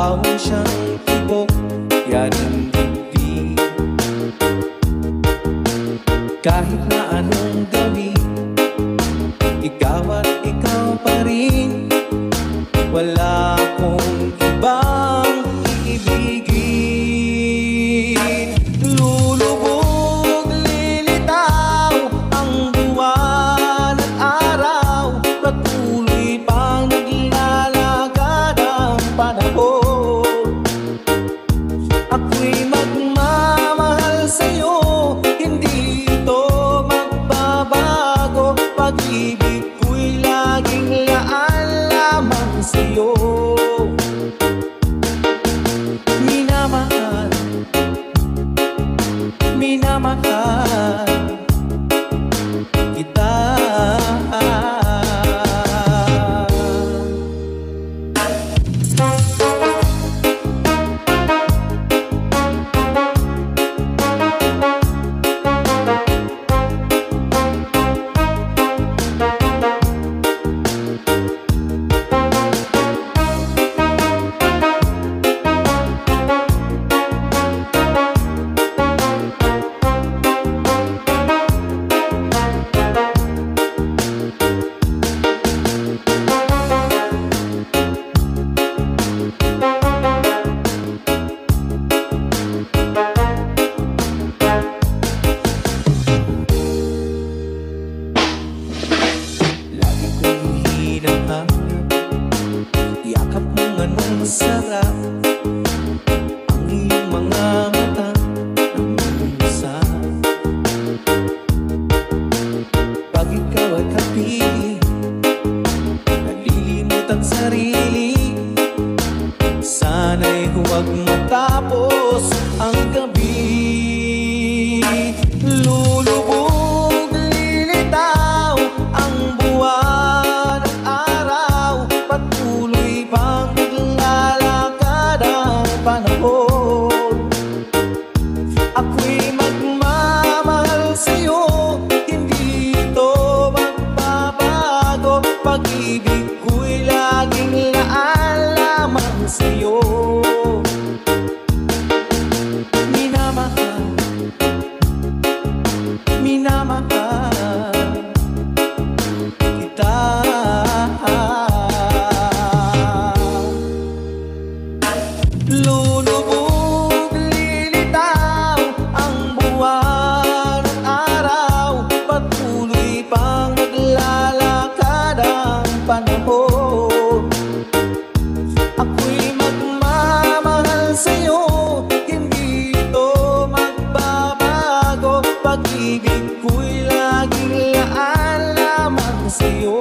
Bawang siyang tibok, yan ang dibdib. Kahit na anong gawin, ikaw at ikaw pa rin. Wala akong ibang iibigin. Lulubog, lilitaw ang buwan at araw. Patuloy pang naglalakad ang panahon. Ako'y magmamahal sa'yo, hindi ito magbabago. Pag-ibig ko'y laging laan lamang sa'yo. Minamahal, minamahal kita. Yakap mong anong sarap, ang iyong mga mata nangusap. Pag ikaw ay kapiling, nalilimot ang sarili. Sana'y huwag matapos ang gabi. Lulubog, lilitaw ang buwan at araw. Patuloy pang naglalakad ang panahon. Ako'y magmamahal sa'yo, hindi ito magbabago. Pag-ibig ko'y laging laan lamang sa'yo. Minamahal, minamahal kita. Lulubog, lilitaw ang buwan at araw. Patuloy pang naglalakad ang panahon. Ako'y magmamahal sa'yo, hindi ito magbabago. Pag-ibig ko'y laging laan lamang sa'yo.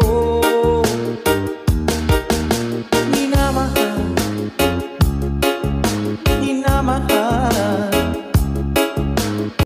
Minamahal, minamahal